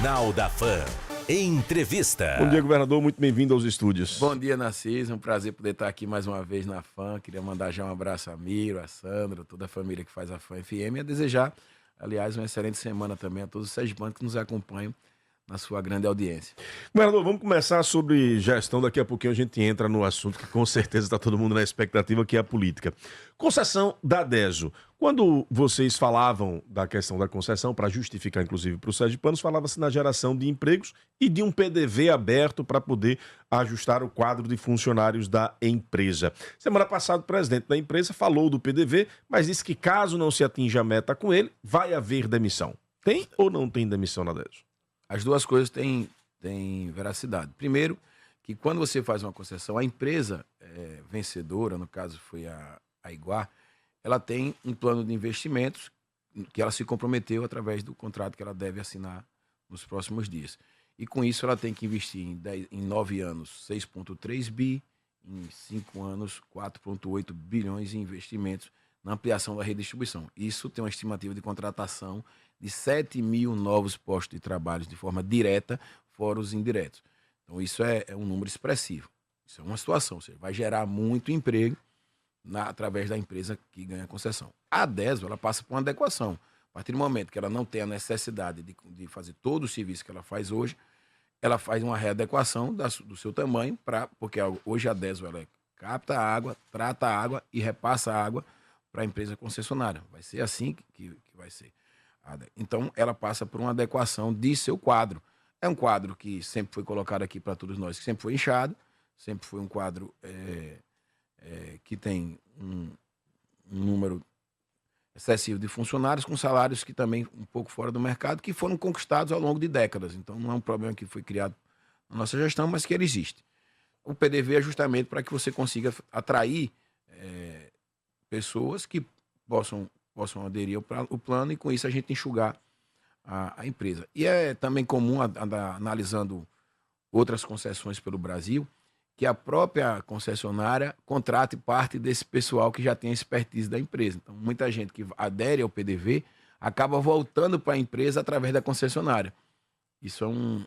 Jornal da Fã. Entrevista. Bom dia, governador. Muito bem-vindo aos estúdios. Bom dia, Narciso. É um prazer poder estar aqui mais uma vez na Fã. Queria mandar já um abraço a Miro, a Sandra, toda a família que faz a Fã FM e a desejar, aliás, uma excelente semana também a todos os sergipanos que nos acompanham na sua grande audiência. Governador, vamos começar sobre gestão. Daqui a pouquinho a gente entra no assunto que com certeza está todo mundo na expectativa, que é a política. Concessão da DESO. Quando vocês falavam da questão da concessão, para justificar inclusive para os sergipanos, falava-se na geração de empregos e de um PDV aberto para poder ajustar o quadro de funcionários da empresa. Semana passada o presidente da empresa falou do PDV, mas disse que caso não se atinja a meta com ele, vai haver demissão. Tem ou não tem demissão na DESO? As duas coisas têm veracidade. Primeiro, que quando você faz uma concessão, a empresa vencedora, no caso foi a Iguar, ela tem um plano de investimentos que ela se comprometeu através do contrato que ela deve assinar nos próximos dias. E com isso ela tem que investir em 9 anos 6,3 bi, em 5 anos 4,8 bilhões em investimentos na ampliação da redistribuição. Isso tem uma estimativa de contratação de 7 mil novos postos de trabalho de forma direta, fora os indiretos. Então isso é um número expressivo. Isso é uma situação, ou seja, vai gerar muito emprego através da empresa que ganha a concessão. A DESO, ela passa por uma adequação. A partir do momento que ela não tem a necessidade de fazer todo o serviço que ela faz hoje, ela faz uma readequação do seu tamanho, porque hoje a DESO ela capta a água, trata a água e repassa a água para a empresa concessionária. Vai ser assim que vai ser. Então, ela passa por uma adequação de seu quadro. É um quadro que sempre foi colocado aqui para todos nós, que sempre foi inchado, sempre foi um quadro que tem um número excessivo de funcionários, com salários que também um pouco fora do mercado, que foram conquistados ao longo de décadas. Então, não é um problema que foi criado na nossa gestão, mas que ele existe. O PDV é justamente para que você consiga atrair pessoas que possam aderir ao plano e com isso a gente enxugar a empresa. E é também comum, analisando outras concessões pelo Brasil, que a própria concessionária contrate parte desse pessoal que já tem a expertise da empresa. Então, muita gente que adere ao PDV acaba voltando para a empresa através da concessionária. Isso é um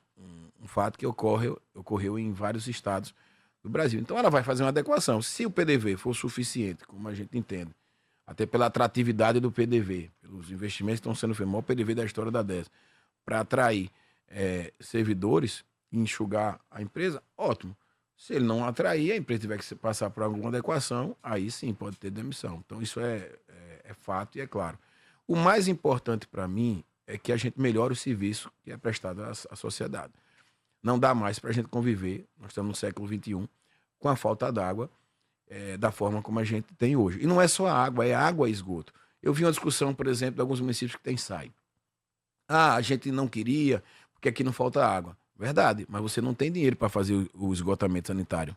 fato que ocorreu em vários estados do Brasil. Então, ela vai fazer uma adequação. Se o PDV for suficiente, como a gente entende, até pela atratividade do PDV, pelos investimentos que estão sendo feitos, o maior PDV da história da DESO, para atrair servidores e enxugar a empresa, ótimo. Se ele não atrair, a empresa tiver que passar por alguma adequação, aí sim pode ter demissão. Então isso é fato e é claro. O mais importante para mim é que a gente melhore o serviço que é prestado à sociedade. Não dá mais para a gente conviver, nós estamos no século XXI, com a falta d'água, da forma como a gente tem hoje. E não é só água, é água e esgoto. Eu vi uma discussão, por exemplo, de alguns municípios que tem SAI. A gente não queria, porque aqui não falta água. Verdade, mas você não tem dinheiro para fazer o esgotamento sanitário.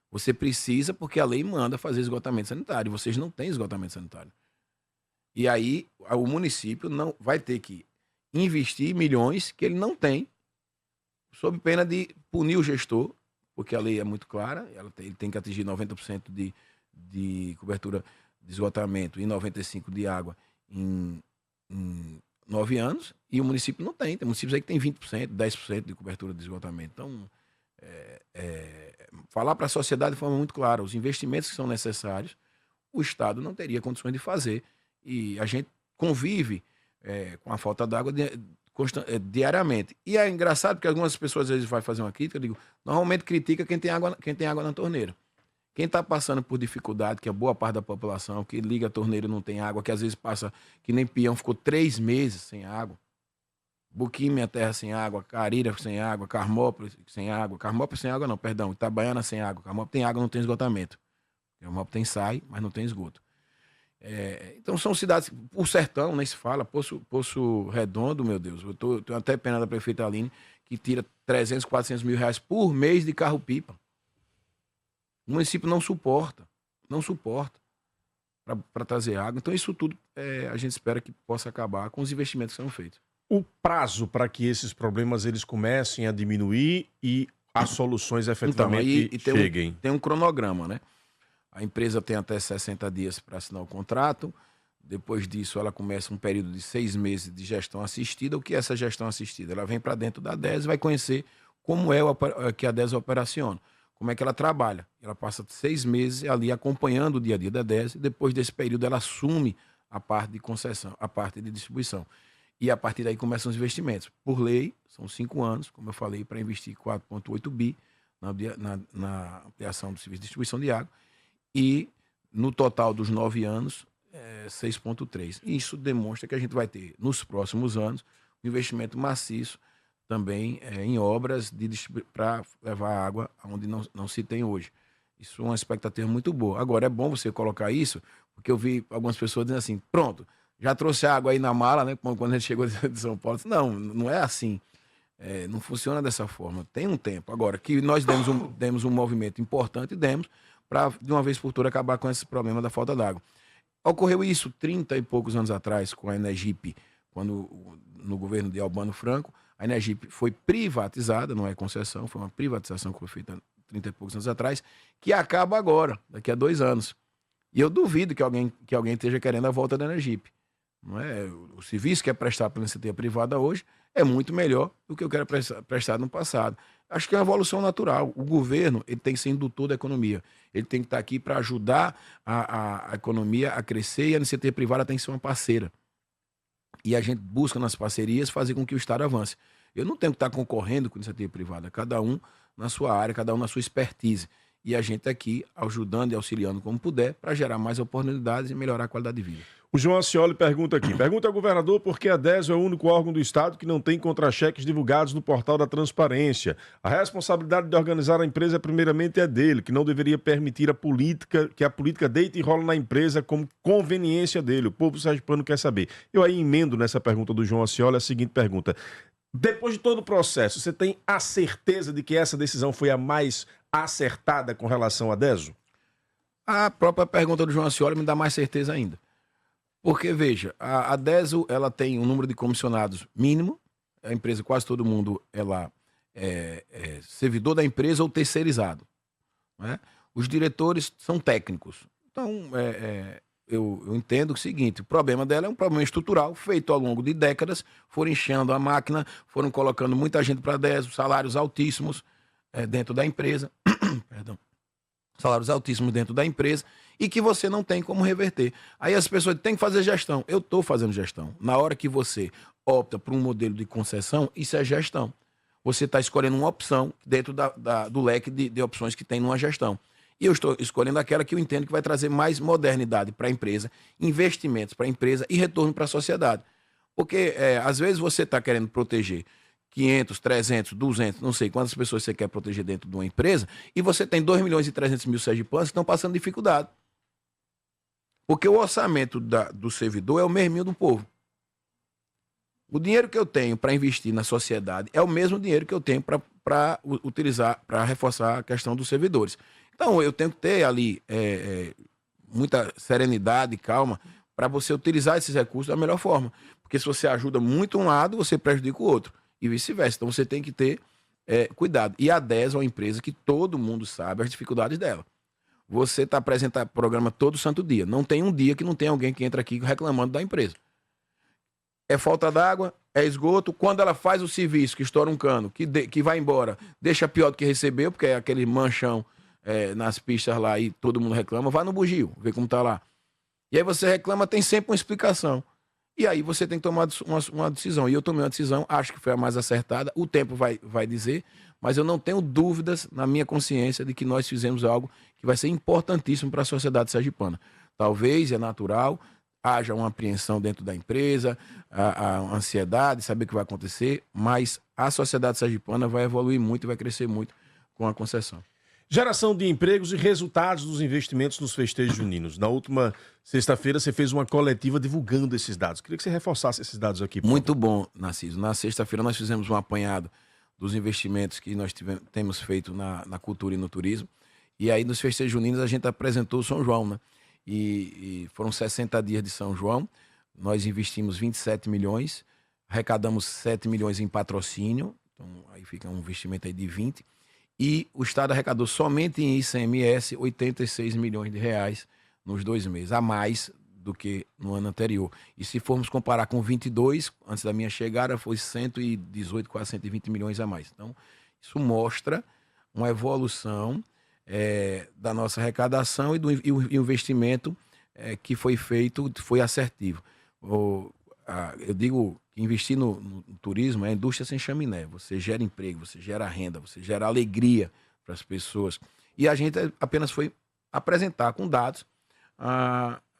Você precisa, porque a lei manda fazer esgotamento sanitário. Vocês não têm esgotamento sanitário. E aí o município não vai ter que investir milhões que ele não tem, sob pena de punir o gestor, porque a lei é muito clara, ele tem que atingir 90% de cobertura de esgotamento e 95% de água em 9 anos, e o município não tem. Tem municípios aí que tem 20%, 10% de cobertura de esgotamento. Então, falar para a sociedade de forma muito clara, os investimentos que são necessários, o Estado não teria condições de fazer. E a gente convive com a falta d'água diariamente. E é engraçado porque algumas pessoas às vezes vai fazer uma crítica, eu digo, normalmente critica quem tem água na torneira. Quem está passando por dificuldade, que é boa parte da população, que liga a torneira e não tem água, que às vezes passa, que nem Pião, ficou 3 meses sem água. Buquim, minha terra sem água, Carira sem água, Carmópolis sem água. Carmópolis sem água não, perdão, Itabaiana sem água. Carmópolis tem água, não tem esgotamento. Carmópolis tem SAI, mas não tem esgoto. Então são cidades, o sertão nem se fala, Poço Redondo, meu Deus, eu tenho até pena da prefeita Aline, que tira 300, 400 mil reais por mês de carro-pipa. O município não suporta para trazer água. Então, isso tudo a gente espera que possa acabar com os investimentos que são feitos. O prazo para que esses problemas eles comecem a diminuir e as soluções efetivamente cheguem? Tem um cronograma, né? A empresa tem até 60 dias para assinar o contrato, Depois disso, ela começa um período de 6 meses de gestão assistida. O que é essa gestão assistida? Ela vem para dentro da DES e vai conhecer como é que a DES operaciona, como é que ela trabalha. Ela passa 6 meses ali acompanhando o dia a dia da DES e depois desse período ela assume a parte de concessão, a parte de distribuição. E a partir daí começam os investimentos. Por lei, são 5 anos, como eu falei, para investir 4,8 bi na ampliação do serviço de distribuição de água. E no total dos 9 anos, 6,3. Isso demonstra que a gente vai ter, nos próximos anos, um investimento maciço também em obras para levar água onde não se tem hoje. Isso é uma expectativa muito boa. Agora, é bom você colocar isso, porque eu vi algumas pessoas dizendo assim, pronto, já trouxe água aí na mala, né? Quando a gente chegou de São Paulo. Não, não é assim. Não funciona dessa forma. Tem um tempo. Agora, que nós demos um movimento importante, demos, para, de uma vez por todas, acabar com esse problema da falta d'água. Ocorreu isso 30 e poucos anos atrás com a Energip, quando no governo de Albano Franco, a Energip foi privatizada, não é concessão, foi uma privatização que foi feita 30 e poucos anos atrás, que acaba agora, daqui a 2 anos. E eu duvido que alguém esteja querendo a volta da Energip. Não é? O serviço que é prestado pela iniciativa privada hoje é muito melhor do que eu quero prestar no passado. Acho que é uma evolução natural. O governo ele tem que ser indutor da economia. Ele tem que estar aqui para ajudar a economia a crescer e a iniciativa privada tem que ser uma parceira. E a gente busca nas parcerias fazer com que o Estado avance. Eu não tenho que estar concorrendo com a iniciativa privada, cada um na sua área, cada um na sua expertise. E a gente aqui ajudando e auxiliando como puder para gerar mais oportunidades e melhorar a qualidade de vida. O João Acioli pergunta aqui. Pergunta ao governador por que a DESO é o único órgão do Estado que não tem contra-cheques divulgados no portal da transparência. A responsabilidade de organizar a empresa primeiramente é dele, que não deveria permitir que a política deite e rola na empresa como conveniência dele. O povo sergipano quer saber. Eu aí emendo nessa pergunta do João Acioli a seguinte pergunta. Depois de todo o processo, você tem a certeza de que essa decisão foi a mais acertada com relação à DESO? A própria pergunta do João Acioli me dá mais certeza ainda. Porque, veja, a DESO ela tem um número de comissionados mínimo, a empresa, quase todo mundo, ela é servidor da empresa ou terceirizado. Né? Os diretores são técnicos. Então, eu entendo o seguinte, o problema dela é um problema estrutural, feito ao longo de décadas, foram enchendo a máquina, foram colocando muita gente para a DESO, salários altíssimos dentro da empresa, perdão, salários altíssimos dentro da empresa, e que você não tem como reverter. Aí as pessoas têm que fazer gestão. Eu estou fazendo gestão. Na hora que você opta por um modelo de concessão, isso é gestão. Você está escolhendo uma opção dentro do leque de opções que tem numa gestão. E eu estou escolhendo aquela que eu entendo que vai trazer mais modernidade para a empresa, investimentos para a empresa e retorno para a sociedade. Porque, às vezes, você está querendo proteger 500, 300, 200, não sei quantas pessoas você quer proteger dentro de uma empresa, e você tem 2 milhões e 300 mil sergipanos que estão passando dificuldade. Porque o orçamento do servidor é o mesmo do povo. O dinheiro que eu tenho para investir na sociedade é o mesmo dinheiro que eu tenho para utilizar, para reforçar a questão dos servidores. Então, eu tenho que ter ali muita serenidade e calma para você utilizar esses recursos da melhor forma. Porque se você ajuda muito um lado, você prejudica o outro. E vice-versa. Então, você tem que ter cuidado. E a DES é uma empresa que todo mundo sabe as dificuldades dela. Você está apresentando programa todo santo dia. Não tem um dia que não tem alguém que entra aqui reclamando da empresa. É falta d'água, é esgoto. Quando ela faz o serviço, que estoura um cano, que vai embora, deixa pior do que recebeu, porque é aquele manchão nas pistas lá e todo mundo reclama, vai no bugio, vê como tá lá. E aí você reclama, tem sempre uma explicação. E aí você tem que tomar uma decisão. E eu tomei uma decisão, acho que foi a mais acertada. O tempo vai dizer, mas eu não tenho dúvidas na minha consciência de que nós fizemos algo que vai ser importantíssimo para a sociedade sergipana. Talvez, é natural, haja uma apreensão dentro da empresa, a ansiedade, saber o que vai acontecer, mas a sociedade sergipana vai evoluir muito e vai crescer muito com a concessão. Geração de empregos e resultados dos investimentos nos festejos juninos. Na última sexta-feira você fez uma coletiva divulgando esses dados. Queria que você reforçasse esses dados aqui. Muito bom, Narciso. Na sexta-feira nós fizemos um apanhado dos investimentos que nós temos feito na cultura e no turismo. E aí nos festejos juninos a gente apresentou o São João, né? E foram 60 dias de São João. Nós investimos 27 milhões, arrecadamos 7 milhões em patrocínio. Então aí fica um investimento aí de 20. E o Estado arrecadou somente em ICMS 86 milhões de reais nos 2 meses, a mais do que no ano anterior. E se formos comparar com 22, antes da minha chegada, foi 118, quase 120 milhões a mais. Então, isso mostra uma evolução da nossa arrecadação e o investimento que foi feito, foi assertivo. Eu digo que investir no turismo é indústria sem chaminé. Você gera emprego, você gera renda, você gera alegria para as pessoas. E a gente apenas foi apresentar com dados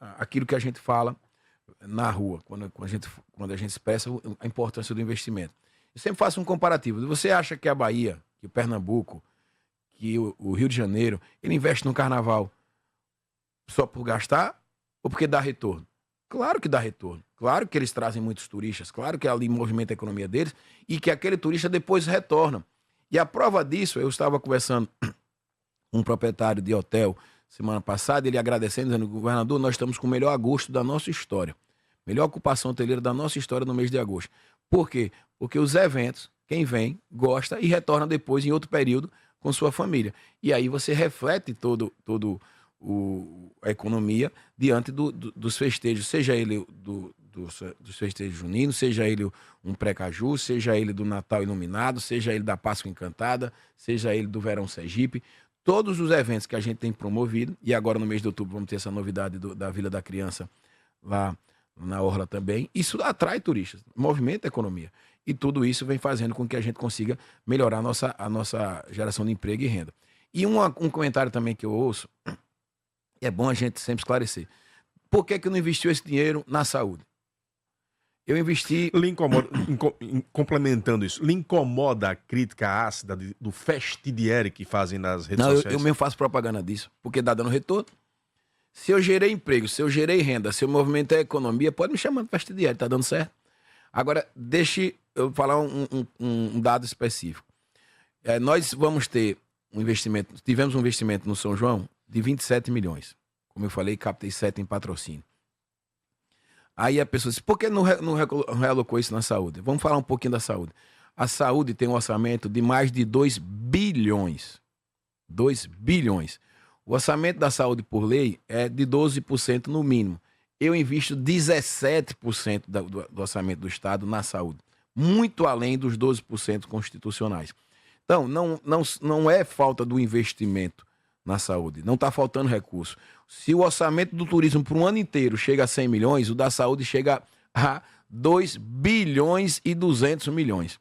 aquilo que a gente fala na rua, quando a gente expressa a importância do investimento. Eu sempre faço um comparativo. Você acha que a Bahia, que o Pernambuco, que o Rio de Janeiro, ele investe no carnaval só por gastar ou porque dá retorno? Claro que dá retorno. Claro que eles trazem muitos turistas. Claro que ali movimenta a economia deles e que aquele turista depois retorna. E a prova disso, eu estava conversando com um proprietário de hotel semana passada, ele agradecendo, dizendo: governador, nós estamos com o melhor agosto da nossa história. Melhor ocupação hoteleira da nossa história no mês de agosto. Por quê? Porque os eventos, quem vem, gosta e retorna depois em outro período com sua família. E aí você reflete todo a economia diante dos festejos, seja ele dos festejos juninos, seja ele um pré-caju, seja ele do Natal Iluminado, seja ele da Páscoa Encantada, seja ele do Verão Sergipe. Todos os eventos que a gente tem promovido, e agora no mês de outubro vamos ter essa novidade da Vila da Criança lá na Orla também, isso atrai turistas, movimenta a economia. E tudo isso vem fazendo com que a gente consiga melhorar a nossa geração de emprego e renda. E um comentário também que eu ouço, é bom a gente sempre esclarecer. Por que eu não investiu esse dinheiro na saúde? Eu investi... Lhe incomoda, complementando isso, lhe incomoda a crítica ácida do festidiere que fazem nas redes sociais? Eu mesmo faço propaganda disso, porque dá dando retorno. Se eu gerei emprego, se eu gerei renda, se eu movimentei a economia, pode me chamar de festidiere, tá dando certo. Agora, deixe eu falar um dado específico. Nós vamos ter um investimento, tivemos um investimento no São João de 27 milhões. Como eu falei, captei 7 em patrocínio. Aí a pessoa diz: por que não realocou isso na saúde? Vamos falar um pouquinho da saúde. A saúde tem um orçamento de mais de 2 bilhões. 2 bilhões. O orçamento da saúde por lei é de 12% no mínimo. Eu invisto 17% do orçamento do Estado na saúde. Muito além dos 12% constitucionais. Então, não é falta do investimento na saúde. Não está faltando recurso. Se o orçamento do turismo para um ano inteiro chega a 100 milhões, o da saúde chega a 2 bilhões e 200 milhões.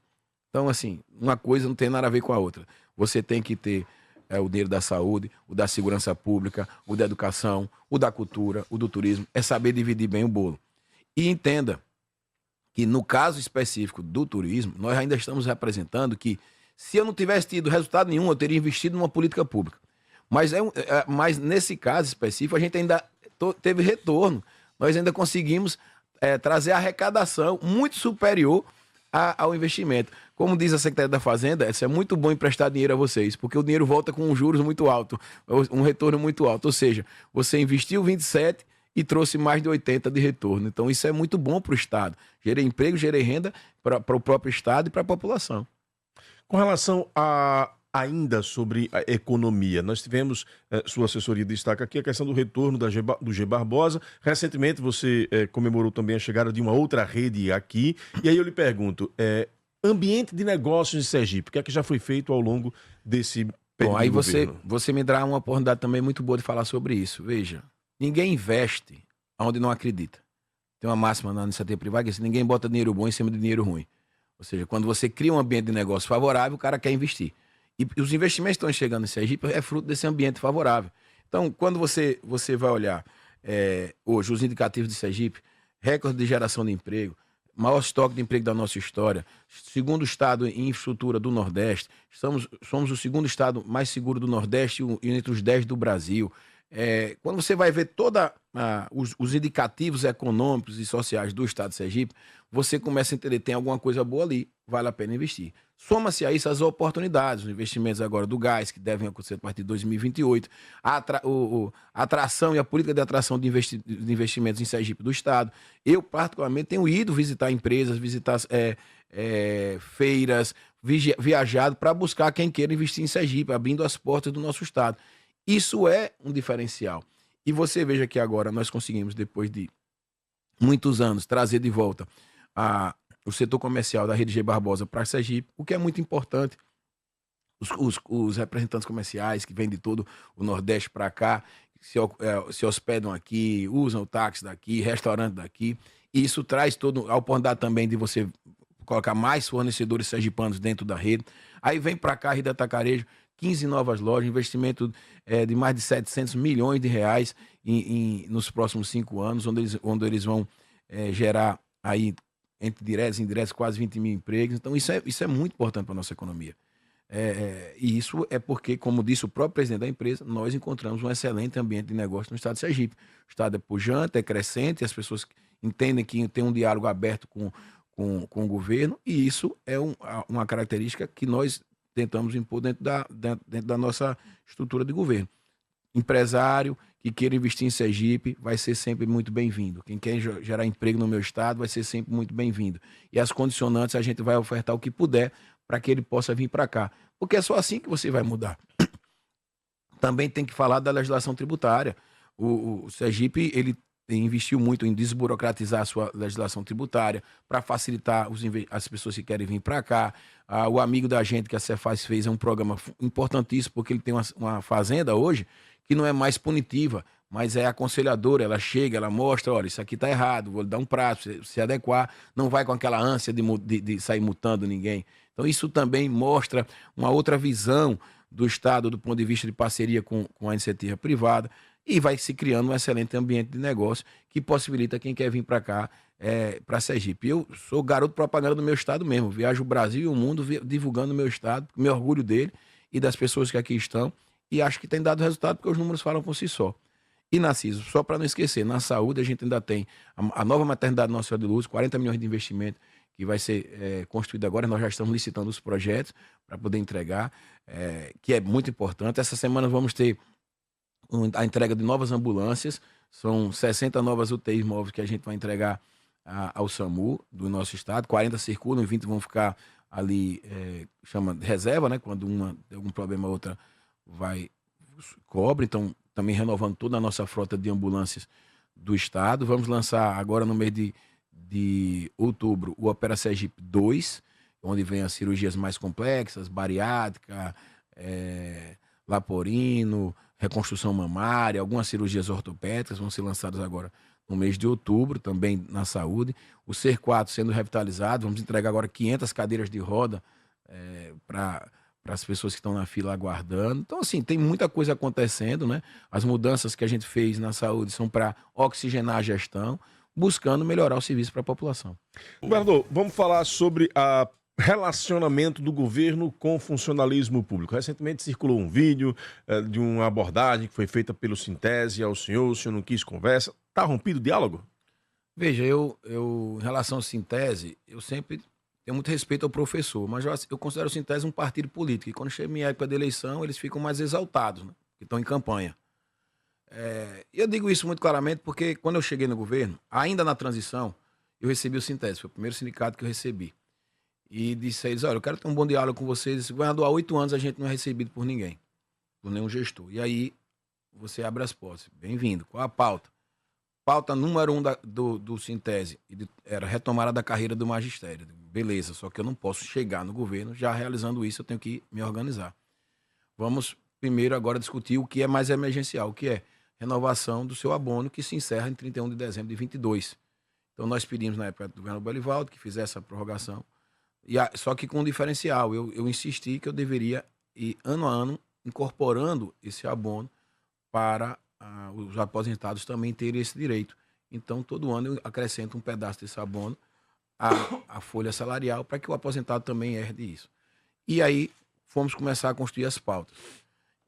Então, assim, uma coisa não tem nada a ver com a outra. Você tem que ter o dinheiro da saúde, o da segurança pública, o da educação, o da cultura, o do turismo. É saber dividir bem o bolo. E entenda que no caso específico do turismo, nós ainda estamos representando que se eu não tivesse tido resultado nenhum, eu teria investido numa política pública. Mas nesse caso específico, a gente ainda teve retorno. Nós ainda conseguimos trazer arrecadação muito superior ao investimento. Como diz a Secretaria da Fazenda, é muito bom emprestar dinheiro a vocês, porque o dinheiro volta com juros muito alto, um retorno muito alto. Ou seja, você investiu 27 e trouxe mais de 80 de retorno. Então isso é muito bom para o Estado. Gerei emprego, gerei renda para o próprio Estado e para a população. Com relação ainda sobre a economia, nós tivemos, sua assessoria destaca aqui a questão do retorno do G Barbosa. Recentemente você comemorou também a chegada de uma outra rede aqui. E aí eu lhe pergunto, ambiente de negócios em Sergipe, o que é que já foi feito ao longo desse período? Bom, aí você me dá uma oportunidade também muito boa de falar sobre isso. Veja, ninguém investe onde não acredita. Tem uma máxima na iniciativa privada que é assim: ninguém bota dinheiro bom em cima de dinheiro ruim. Ou seja, quando você cria um ambiente de negócio favorável, o cara quer investir. E os investimentos que estão chegando em Sergipe é fruto desse ambiente favorável. Então, quando você vai olhar hoje os indicativos de Sergipe, recorde de geração de emprego, maior estoque de emprego da nossa história, segundo estado em infraestrutura do Nordeste, somos o segundo estado mais seguro do Nordeste e entre os 10 do Brasil. Quando você vai ver todos os indicativos econômicos e sociais do estado de Sergipe, você começa a entender, tem alguma coisa boa ali, vale a pena investir. Soma-se a isso as oportunidades, os investimentos agora do gás, que devem acontecer a partir de 2028, a atração e a política de atração de investimentos em Sergipe do estado. Eu, particularmente, tenho ido visitar empresas, visitar feiras, viajado para buscar quem queira investir em Sergipe, abrindo as portas do nosso estado. Isso é um diferencial. E você veja que agora nós conseguimos, depois de muitos anos, trazer de volta o setor comercial da Rede G Barbosa para Sergipe, o que é muito importante. Os representantes comerciais que vêm de todo o Nordeste para cá, se hospedam aqui, usam o táxi daqui, restaurante daqui. E isso traz toda a oportunidade também de você colocar mais fornecedores sergipanos dentro da rede. Aí vem para cá a Rede Atacarejo, 15 novas lojas, investimento de mais de 700 milhões de reais nos próximos 5 anos, onde eles vão gerar aí, entre diretos e indiretos, quase 20 mil empregos. Então isso é muito importante para a nossa economia. E isso é porque, como disse o próprio presidente da empresa, nós encontramos um excelente ambiente de negócio no estado de Sergipe. O estado é pujante, é crescente, as pessoas entendem que tem um diálogo aberto com o governo, e isso é uma característica que nós tentamos impor dentro da nossa estrutura de governo. Empresário que queira investir em Sergipe vai ser sempre muito bem-vindo. Quem quer gerar emprego no meu estado vai ser sempre muito bem-vindo. E as condicionantes a gente vai ofertar o que puder para que ele possa vir para cá. Porque é só assim que você vai mudar. Também tem que falar da legislação tributária. O Sergipe, ele investiu muito em desburocratizar a sua legislação tributária para facilitar as pessoas que querem vir para cá. O amigo da gente que a Cefaz fez é um programa importantíssimo, porque ele tem uma fazenda hoje que não é mais punitiva, mas é aconselhadora. Ela chega, ela mostra, olha, isso aqui está errado, vou lhe dar um prazo, se adequar, não vai com aquela ânsia de sair mutando ninguém. Então isso também mostra uma outra visão do Estado do ponto de vista de parceria com a iniciativa privada, e vai se criando um excelente ambiente de negócio que possibilita quem quer vir para cá, para Sergipe. Eu sou garoto propaganda do meu estado mesmo, viajo o Brasil e o mundo divulgando o meu estado, me orgulho dele e das pessoas que aqui estão, e acho que tem dado resultado porque os números falam por si só. E na CISO, só para não esquecer, na saúde a gente ainda tem a nova maternidade Nossa Senhora de Luz, 40 milhões de investimento que vai ser construído agora. Nós já estamos licitando os projetos para poder entregar, que é muito importante. Essa semana vamos ter a entrega de novas ambulâncias, são 60 novas UTIs móveis que a gente vai entregar ao SAMU do nosso estado, 40 circulam, 20 vão ficar ali, chama de reserva, né? Quando uma tem algum problema, a outra cobre. Então, também renovando toda a nossa frota de ambulâncias do estado. Vamos lançar agora no mês de outubro o Opera Sergipe 2, onde vem as cirurgias mais complexas, bariátrica, laporino, reconstrução mamária, algumas cirurgias ortopédicas vão ser lançadas agora no mês de outubro, também na saúde. O Ser 4 sendo revitalizado, vamos entregar agora 500 cadeiras de roda para as pessoas que estão na fila aguardando. Então, assim, tem muita coisa acontecendo, né? As mudanças que a gente fez na saúde são para oxigenar a gestão, buscando melhorar o serviço para a população. Governador, vamos falar sobre a relacionamento do governo com o funcionalismo público. Recentemente circulou um vídeo de uma abordagem que foi feita pelo Sintese ao senhor, o senhor não quis conversa. Está rompido o diálogo? Veja, eu em relação ao Sintese, eu sempre tenho muito respeito ao professor, mas eu considero o Sintese um partido político, e quando chega minha época de eleição, eles ficam mais exaltados, né? Que estão em campanha. Eu digo isso muito claramente porque quando eu cheguei no governo, ainda na transição, eu recebi o Sintese, foi o primeiro sindicato que eu recebi. E disse a eles, olha, eu quero ter um bom diálogo com vocês. Governador, há 8 anos a gente não é recebido por ninguém, por nenhum gestor. E aí você abre as portas. Bem-vindo. Qual a pauta? Pauta número 1 do Sintese era retomada da carreira do magistério. Beleza, só que eu não posso chegar no governo já realizando isso, eu tenho que me organizar. Vamos primeiro agora discutir o que é mais emergencial, o que é renovação do seu abono, que se encerra em 31 de dezembro de 22. Então nós pedimos na época do governo Belivaldo que fizesse essa prorrogação. Só que com um diferencial, eu insisti que eu deveria ir ano a ano incorporando esse abono para os aposentados também terem esse direito. Então, todo ano eu acrescento um pedaço desse abono à folha salarial para que o aposentado também herde isso. E aí fomos começar a construir as pautas.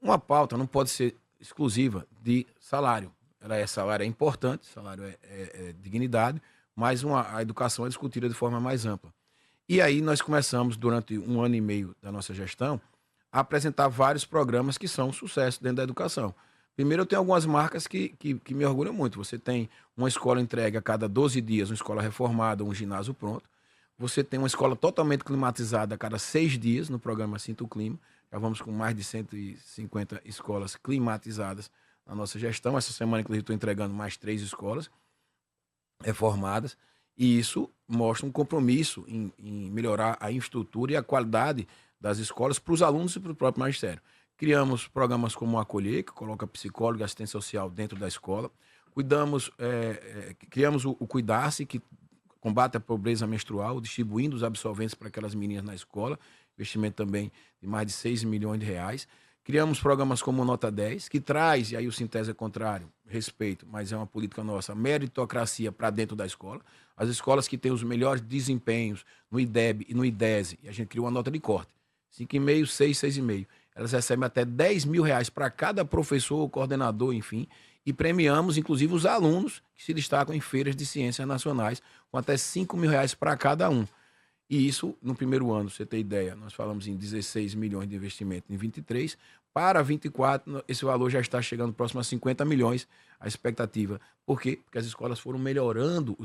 Uma pauta não pode ser exclusiva de salário. Salário é importante, salário é dignidade, mas a educação é discutida de forma mais ampla. E aí nós começamos, durante 1 ano e meio da nossa gestão, a apresentar vários programas que são um sucesso dentro da educação. Primeiro, eu tenho algumas marcas que me orgulham muito. Você tem uma escola entregue a cada 12 dias, uma escola reformada, um ginásio pronto. Você tem uma escola totalmente climatizada a cada 6 dias no programa Sinto o Clima. Já vamos com mais de 150 escolas climatizadas na nossa gestão. Essa semana, inclusive, estou entregando mais 3 escolas. reformadas, e isso mostra um compromisso em melhorar a infraestrutura e a qualidade das escolas para os alunos e para o próprio magistério. Criamos programas como o Acolher, que coloca psicólogo e assistente social dentro da escola. Criamos o Cuidar-se, que combate a pobreza menstrual, distribuindo os absorventes para aquelas meninas na escola, investimento também de mais de 6 milhões de reais. Criamos programas como o Nota 10, que traz, e aí o Sintese é contrário, respeito, mas é uma política nossa, meritocracia para dentro da escola. As escolas que têm os melhores desempenhos no IDEB e no IDESE, e a gente criou uma nota de corte, 5,5, 6, 6,5. Elas recebem até 10 mil reais para cada professor, coordenador, enfim, e premiamos, inclusive, os alunos que se destacam em feiras de ciências nacionais, com até 5 mil reais para cada um. E isso, no primeiro ano, você tem ideia, nós falamos em 16 milhões de investimento em 23, para 24, esse valor já está chegando próximo a 50 milhões, a expectativa. Por quê? Porque as escolas foram melhorando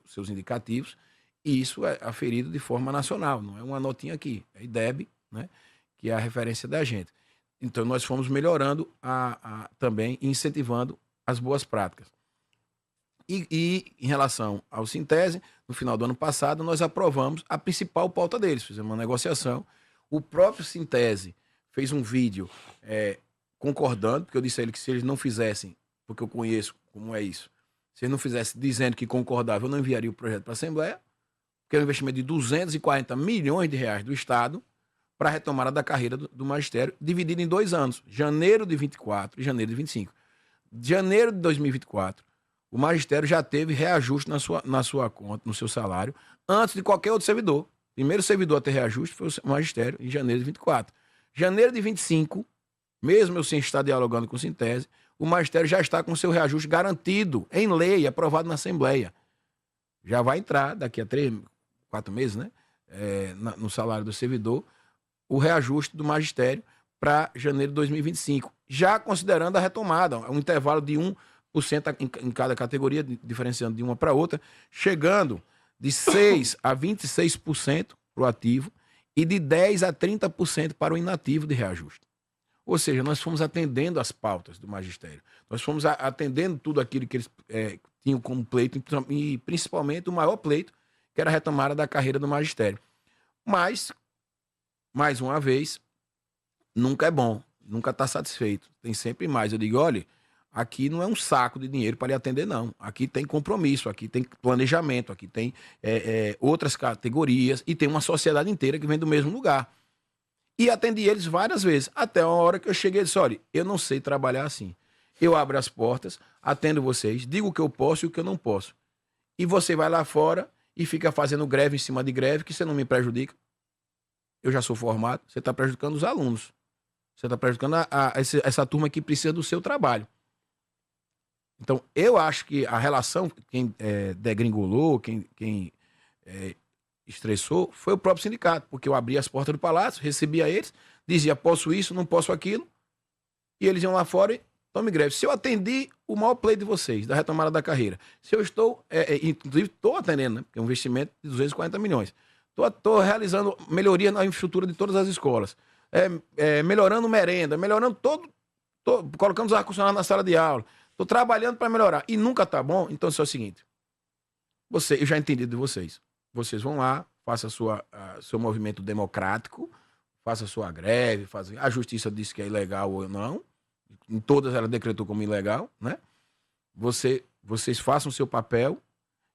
seus indicativos, e isso é aferido de forma nacional, não é uma notinha aqui, é IDEB, né, que é a referência da gente. Então, nós fomos melhorando também, incentivando as boas práticas. E em relação ao Sintese, no final do ano passado, nós aprovamos a principal pauta deles, fizemos uma negociação. O próprio Sintese fez um vídeo concordando, porque eu disse a ele que se eles não fizessem, porque eu conheço como é isso, se eles não fizessem dizendo que concordava, eu não enviaria o projeto para a Assembleia, porque é um investimento de 240 milhões de reais do Estado para a retomada da carreira do magistério, dividido em 2 anos, janeiro de 24 e janeiro de 25. De janeiro de 2024, o magistério já teve reajuste na sua conta, no seu salário, antes de qualquer outro servidor. Primeiro servidor a ter reajuste foi o magistério, em janeiro de 24. Janeiro de 25, mesmo eu sem estar dialogando com o Sintese, o magistério já está com seu reajuste garantido, em lei, aprovado na Assembleia. Já vai entrar, daqui a 3, 4 meses, né, no salário do servidor, o reajuste do magistério para janeiro de 2025, já considerando a retomada, um intervalo de 1% em cada categoria, diferenciando de uma para outra, chegando de 6% a 26% para o ativo e de 10% a 30% para o inativo de reajuste. Ou seja, nós fomos atendendo as pautas do magistério, nós fomos atendendo tudo aquilo que eles tinham como pleito, e principalmente o maior pleito, que era a retomada da carreira do magistério. Mas, mais uma vez, nunca é bom, nunca está satisfeito, tem sempre mais. Eu digo, olha, aqui não é um saco de dinheiro para lhe atender, não. Aqui tem compromisso, aqui tem planejamento, aqui tem outras categorias e tem uma sociedade inteira que vem do mesmo lugar. E atendi eles várias vezes, até uma hora que eu cheguei e disse, olha, eu não sei trabalhar assim. Eu abro as portas, atendo vocês, digo o que eu posso e o que eu não posso. E você vai lá fora e fica fazendo greve em cima de greve, que você não me prejudica. Eu já sou formado, você está prejudicando os alunos. Você está prejudicando essa turma que precisa do seu trabalho. Então, eu acho que a relação, quem degringolou, quem estressou, foi o próprio sindicato, porque eu abria as portas do palácio, recebia eles, dizia, posso isso, não posso aquilo, e eles iam lá fora e tome greve. Se eu atendi o maior pleito de vocês, da retomada da carreira, se eu estou, inclusive estou atendendo, né, porque é um investimento de 240 milhões, estou realizando melhoria na infraestrutura de todas as escolas, melhorando merenda, melhorando colocando os ar-condicionados na sala de aula, estou trabalhando para melhorar. E nunca tá bom, então é o seguinte. Eu já entendi de vocês. Vocês vão lá, façam seu movimento democrático, faça sua greve, a justiça disse que é ilegal ou não. Em todas ela decretou como ilegal, né? Vocês façam o seu papel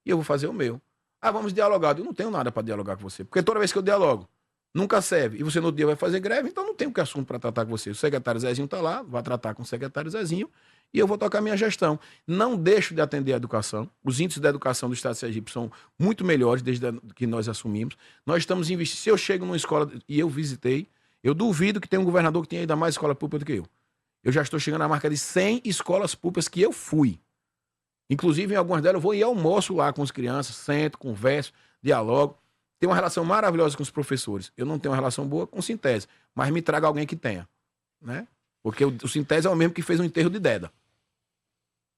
e eu vou fazer o meu. Vamos dialogar. Eu não tenho nada para dialogar com você. Porque toda vez que eu dialogo, nunca serve. E você no dia vai fazer greve, então não tem que assunto para tratar com você. O secretário Zezinho está lá, vai tratar com o secretário Zezinho e eu vou tocar minha gestão. Não deixo de atender a educação. Os índices da educação do Estado de Sergipe são muito melhores desde que nós assumimos. Nós estamos investindo. Se eu chego numa escola e eu visitei, eu duvido que tenha um governador que tenha ainda mais escola pública do que eu. Eu já estou chegando à marca de 100 escolas públicas que eu fui. Inclusive, em algumas delas, eu vou e almoço lá com as crianças, sento, converso, dialogo. Tenho uma relação maravilhosa com os professores. Eu não tenho uma relação boa com o Sintese, mas me traga alguém que tenha, né? Porque o Sintese é o mesmo que fez o enterro de Deda.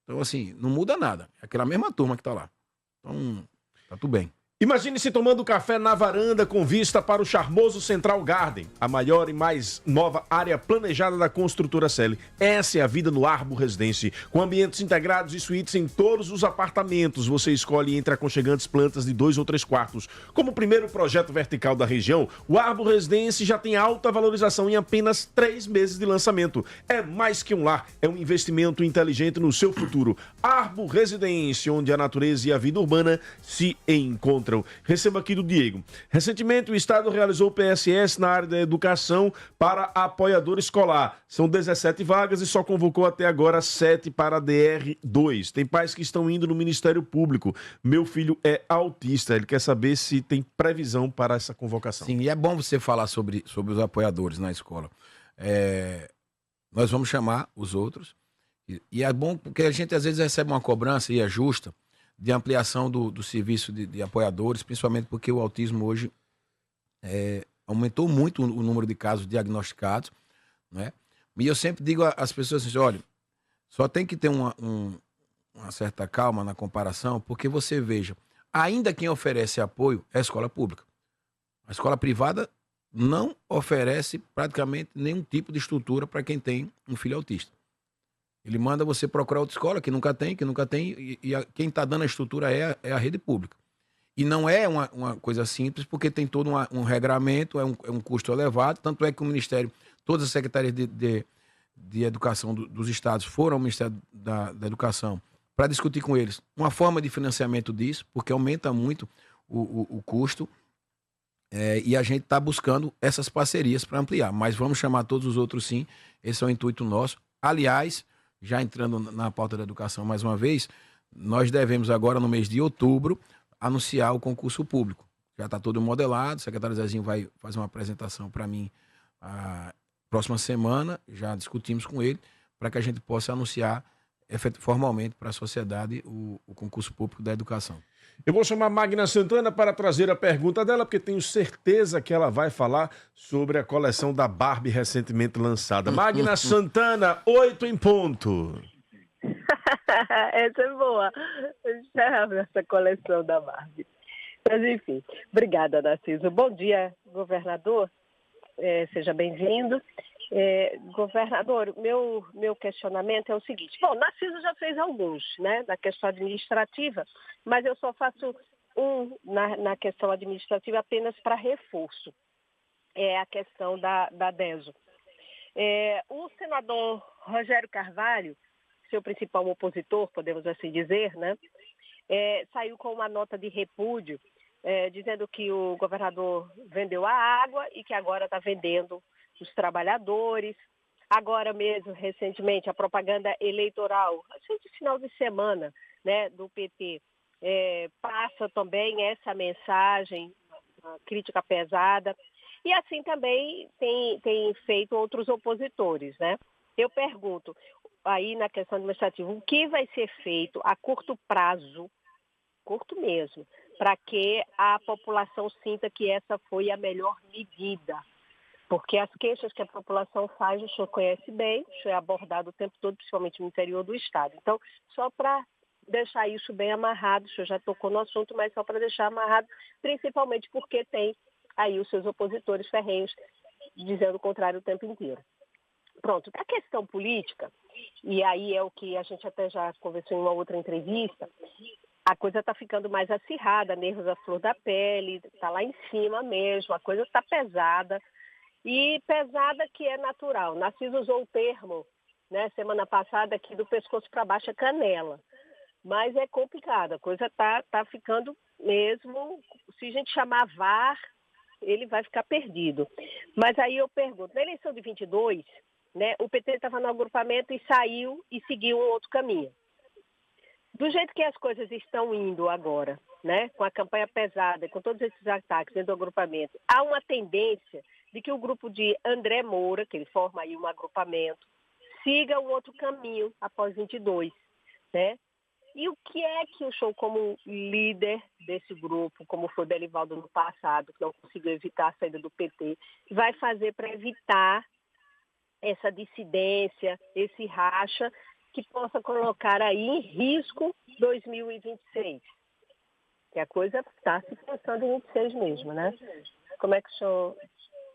Então, assim, não muda nada. É aquela mesma turma que está lá. Então, tá tudo bem. Imagine-se tomando café na varanda com vista para o charmoso Central Garden, a maior e mais nova área planejada da construtora Celi. Essa é a vida no Arbo Residência, com ambientes integrados e suítes em todos os apartamentos. Você escolhe entre aconchegantes plantas de 2 ou 3 quartos. Como o primeiro projeto vertical da região, o Arbo Residência já tem alta valorização em apenas 3 meses de lançamento. É mais que um lar, é um investimento inteligente no seu futuro. Arbo Residência, onde a natureza e a vida urbana se encontram. Receba aqui do Diego. Recentemente, o Estado realizou o PSS na área da educação para apoiador escolar. São 17 vagas e só convocou até agora 7 para a DR2. Tem pais que estão indo no Ministério Público. Meu filho é autista. Ele quer saber se tem previsão para essa convocação. Sim, e é bom você falar sobre os apoiadores na escola. Nós vamos chamar os outros. E é bom porque a gente às vezes recebe uma cobrança, e é justa, de ampliação do serviço de apoiadores, principalmente porque o autismo hoje aumentou muito o número de casos diagnosticados, né? E eu sempre digo às pessoas assim, olha, só tem que ter uma certa calma na comparação, porque você veja, ainda quem oferece apoio é a escola pública. A escola privada não oferece praticamente nenhum tipo de estrutura para quem tem um filho autista. Ele manda você procurar outra escola que nunca tem, quem está dando a estrutura é a rede pública. E não é uma coisa simples, porque tem todo um regramento, é um custo elevado, tanto é que o Ministério, todas as secretarias de educação dos estados foram ao Ministério da Educação para discutir com eles uma forma de financiamento disso, porque aumenta muito o custo, e a gente está buscando essas parcerias para ampliar, mas vamos chamar todos os outros sim, esse é o intuito nosso. Aliás, já entrando na pauta da educação mais uma vez, nós devemos agora, no mês de outubro, anunciar o concurso público. Já está todo modelado, o secretário Zezinho vai fazer uma apresentação para mim a próxima semana, já discutimos com ele, para que a gente possa anunciar formalmente para a sociedade o concurso público da educação. Eu vou chamar a Magna Santana para trazer a pergunta dela, porque tenho certeza que ela vai falar sobre a coleção da Barbie recentemente lançada. Magna Santana, 8 em ponto. Essa é boa. Essa coleção da Barbie. Mas, enfim, obrigada, Narciso. Bom dia, governador. Seja bem-vindo. Governador, meu questionamento é o seguinte. Bom, Narciso já fez alguns, né, na questão administrativa, mas eu só faço na questão administrativa apenas para reforço. É a questão da DESO. O senador Rogério Carvalho, seu principal opositor, podemos assim dizer, né, saiu com uma nota de repúdio, dizendo que o governador vendeu a água e que agora está vendendo os trabalhadores. Agora mesmo, recentemente, a propaganda eleitoral, assim, de final de semana, né, do PT, passa também essa mensagem, uma crítica pesada, e assim também tem feito outros opositores, né? Eu pergunto, aí na questão administrativa, o que vai ser feito a curto prazo, curto mesmo, para que a população sinta que essa foi a melhor medida? Porque as queixas que a população faz, o senhor conhece bem, o senhor é abordado o tempo todo, principalmente no interior do estado. Então, só para deixar isso bem amarrado, o senhor já tocou no assunto, mas só para deixar amarrado, principalmente porque tem aí os seus opositores ferrenhos dizendo o contrário o tempo inteiro. Pronto, para a questão política, e aí é o que a gente até já conversou em uma outra entrevista, a coisa está ficando mais acirrada, nervos à flor da pele, está lá em cima mesmo, a coisa está pesada. E pesada que é natural. Narciso usou o termo, né, semana passada, aqui do pescoço para baixo é canela. Mas é complicado, a coisa tá ficando mesmo, se a gente chamar VAR, ele vai ficar perdido. Mas aí eu pergunto, na eleição de 22, né, o PT estava no agrupamento e saiu e seguiu um outro caminho. Do jeito que as coisas estão indo agora, né, com a campanha pesada, com todos esses ataques dentro do agrupamento, há uma tendência de que o grupo de André Moura, que ele forma aí um agrupamento, siga um outro caminho após 22, né? E o que é que o senhor, como líder desse grupo, como foi o Belivaldo no passado, que não conseguiu evitar a saída do PT, vai fazer para evitar essa dissidência, esse racha, que possa colocar aí em risco 2026? que a coisa está se passando em 26 mesmo, né? Como é que o senhor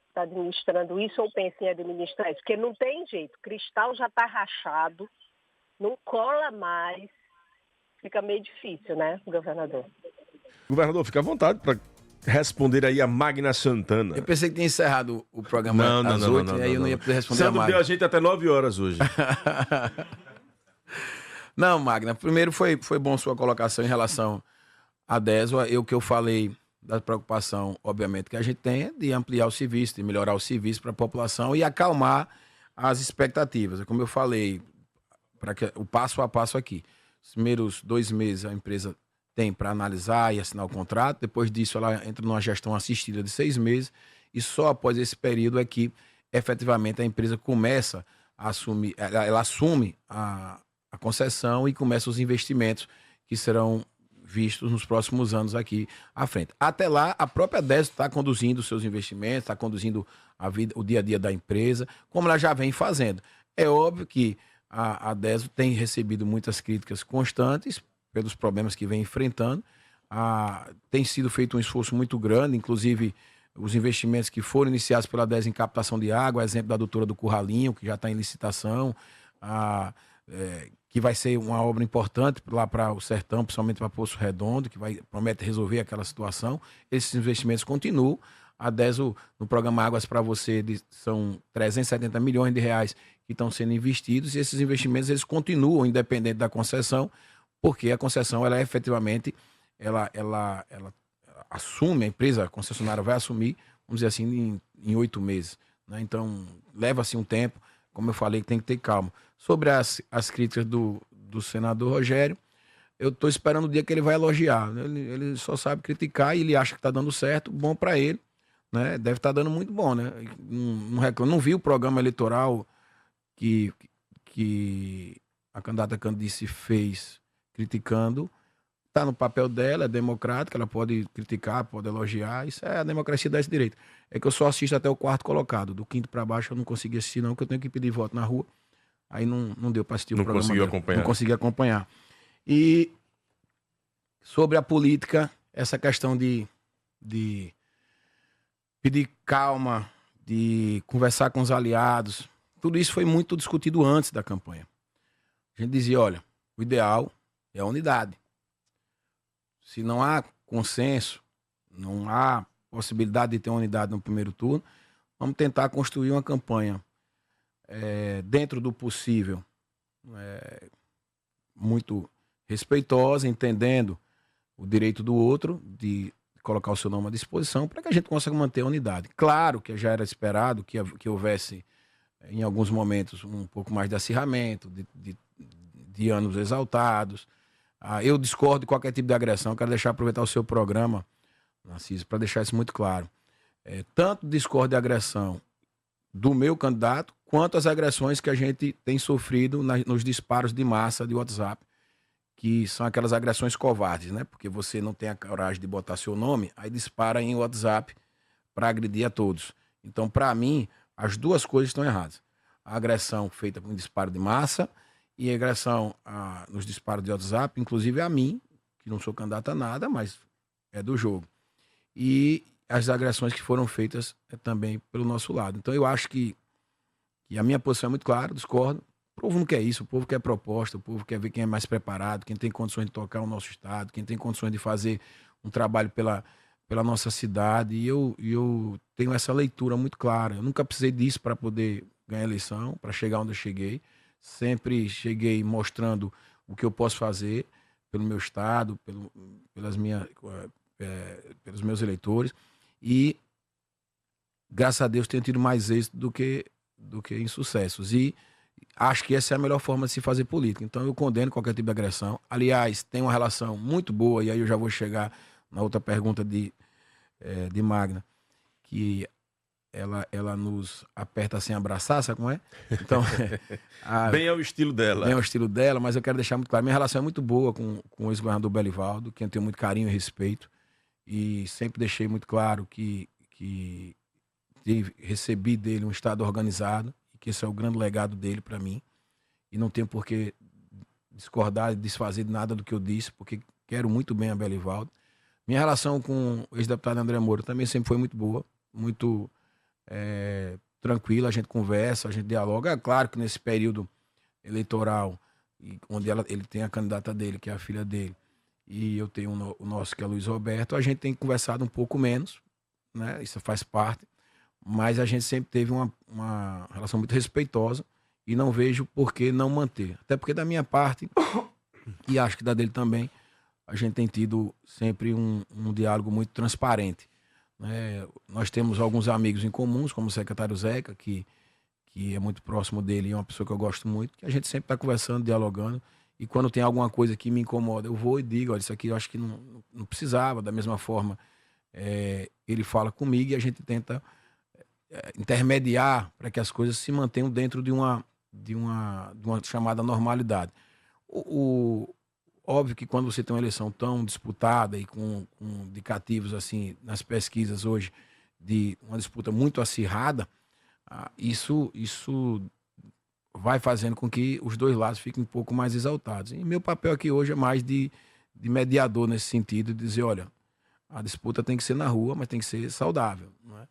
está administrando isso ou pensa em administrar isso? Porque não tem jeito, o cristal já está rachado, não cola mais, fica meio difícil, né, governador? Governador, fica à vontade para responder aí a Magna Santana. Eu pensei que tinha encerrado o programa às 8 e aí eu não ia poder responder a Sandro Magna. deu a gente até 9 horas hoje. Não, Magna, primeiro foi bom sua colocação em relação à DESO. O que eu falei da preocupação, obviamente, que a gente tem é de ampliar o serviço, de melhorar o serviço para a população e acalmar as expectativas. Como eu falei, para que o passo a passo aqui. Os primeiros 2 meses a empresa tem para analisar e assinar o contrato, depois disso ela entra numa gestão assistida de 6 meses e só após esse período é que efetivamente a empresa começa a assumir, ela assume a concessão e começa os investimentos que serão vistos nos próximos anos aqui à frente. Até lá, a própria DESO está conduzindo os seus investimentos, está conduzindo o dia a dia da empresa, como ela já vem fazendo. É óbvio que a DESO tem recebido muitas críticas constantes pelos problemas que vem enfrentando. Tem sido feito um esforço muito grande, inclusive os investimentos que foram iniciados pela DESO em captação de água, exemplo da adutora do Curralinho, que já está em licitação, que vai ser uma obra importante lá para o Sertão, principalmente para Poço Redondo, que promete resolver aquela situação. Esses investimentos continuam. A DESO, no programa Águas para Você, são 370 milhões de reais que estão sendo investidos, e esses investimentos eles continuam independente da concessão, porque a concessão, ela efetivamente, ela assume, a empresa a concessionária vai assumir, vamos dizer assim, em 8 meses. Né? Então, leva-se um tempo, como eu falei, tem que ter calma. Sobre as críticas do senador Rogério, eu estou esperando o dia que ele vai elogiar. Ele só sabe criticar e ele acha que está dando certo, bom para ele. Né? Deve estar dando muito bom. Né? Não vi o programa eleitoral que a candidata Candice fez criticando. Está no papel dela, é democrática, ela pode criticar, pode elogiar, isso é a democracia desse direito. É que eu só assisto até o 4º colocado, do 5º para baixo eu não consegui assistir não, porque eu tenho que pedir voto na rua, aí não deu para assistir o programa. Não conseguiu acompanhar. Não consegui acompanhar. E sobre a política, essa questão de pedir calma, de conversar com os aliados, tudo isso foi muito discutido antes da campanha. A gente dizia, olha, o ideal é a unidade. Se não há consenso, não há possibilidade de ter uma unidade no primeiro turno, vamos tentar construir uma campanha dentro do possível, muito respeitosa, entendendo o direito do outro de colocar o seu nome à disposição para que a gente consiga manter a unidade. Claro que já era esperado que houvesse, em alguns momentos, um pouco mais de acirramento, de ânimos exaltados. Eu discordo de qualquer tipo de agressão. Eu quero aproveitar o seu programa, Narciso, para deixar isso muito claro. Tanto discordo de agressão do meu candidato, quanto as agressões que a gente tem sofrido nos disparos de massa de WhatsApp, que são aquelas agressões covardes, né? Porque você não tem a coragem de botar seu nome, aí dispara em WhatsApp para agredir a todos. Então, para mim, as duas coisas estão erradas. A agressão feita com disparo de massa e a agressão nos disparos de WhatsApp, inclusive a mim, que não sou candidato a nada, mas é do jogo. E as agressões que foram feitas também pelo nosso lado. Então eu acho que a minha posição é muito clara, discordo. O povo não quer isso, o povo quer proposta, o povo quer ver quem é mais preparado, quem tem condições de tocar o nosso estado, quem tem condições de fazer um trabalho pela nossa cidade. E eu tenho essa leitura muito clara. Eu nunca precisei disso para poder ganhar a eleição, para chegar onde eu cheguei. Sempre cheguei mostrando o que eu posso fazer pelo meu estado, pelos meus eleitores. E, graças a Deus, tenho tido mais êxito do que insucessos. E acho que essa é a melhor forma de se fazer política. Então, eu condeno qualquer tipo de agressão. Aliás, tem uma relação muito boa, e aí eu já vou chegar na outra pergunta de Magna, que ela nos aperta sem abraçar, sabe como é? Então, bem ao estilo dela. Bem ao estilo dela, mas eu quero deixar muito claro, minha relação é muito boa com o ex-governador Belivaldo, quem eu tenho muito carinho e respeito, e sempre deixei muito claro que recebi dele um estado organizado, e que esse é o grande legado dele para mim, e não tenho por que discordar e desfazer de nada do que eu disse, porque quero muito bem a Belivaldo. Minha relação com o ex-deputado André Moura também sempre foi muito boa, muito tranquila, a gente conversa, a gente dialoga. É claro que nesse período eleitoral, onde ele tem a candidata dele, que é a filha dele, e eu tenho o nosso, que é Luiz Roberto, a gente tem conversado um pouco menos, né? Isso faz parte, mas a gente sempre teve uma relação muito respeitosa e não vejo por que não manter. Até porque da minha parte, e acho que da dele também, a gente tem tido sempre um diálogo muito transparente, né? Nós temos alguns amigos em comuns, como o secretário Zeca, que é muito próximo dele e é uma pessoa que eu gosto muito, que a gente sempre está conversando, dialogando, e quando tem alguma coisa que me incomoda, eu vou e digo, olha, isso aqui eu acho que não precisava. Da mesma forma, ele fala comigo e a gente tenta intermediar para que as coisas se mantenham dentro de uma chamada normalidade. Óbvio que quando você tem uma eleição tão disputada e com indicativos assim nas pesquisas hoje de uma disputa muito acirrada, isso vai fazendo com que os dois lados fiquem um pouco mais exaltados. E meu papel aqui hoje é mais de mediador nesse sentido, de dizer, olha, a disputa tem que ser na rua, mas tem que ser saudável, não é?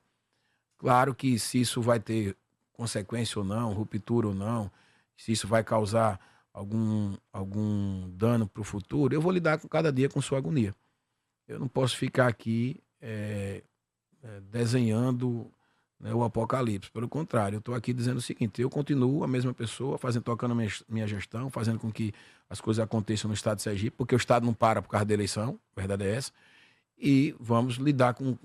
Claro que se isso vai ter consequência ou não, ruptura ou não, se isso vai causar algum dano para o futuro, eu vou lidar com cada dia com sua agonia. Eu não posso ficar aqui desenhando, né, o apocalipse. Pelo contrário, eu estou aqui dizendo o seguinte: eu continuo a mesma pessoa, tocando minha gestão, fazendo com que as coisas aconteçam no estado de Sergipe, porque o estado não para por causa da eleição, a verdade é essa, e vamos lidar com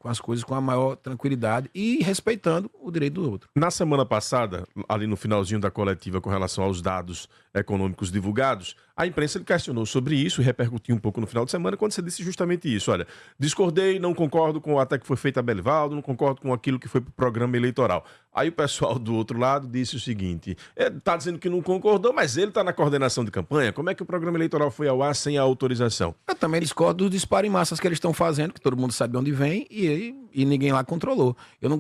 as coisas com a maior tranquilidade e respeitando o direito do outro. Na semana passada, ali no finalzinho da coletiva com relação aos dados econômicos divulgados, a imprensa questionou sobre isso e repercutiu um pouco no final de semana quando você disse justamente isso. Olha, discordei, não concordo com o ataque que foi feito a Belivaldo, não concordo com aquilo que foi para o programa eleitoral. Aí o pessoal do outro lado disse o seguinte: está dizendo que não concordou, mas ele está na coordenação de campanha. Como é que o programa eleitoral foi ao ar sem a autorização? Eu também discordo dos disparos em massas que eles estão fazendo, que todo mundo sabe onde vem e ninguém lá controlou.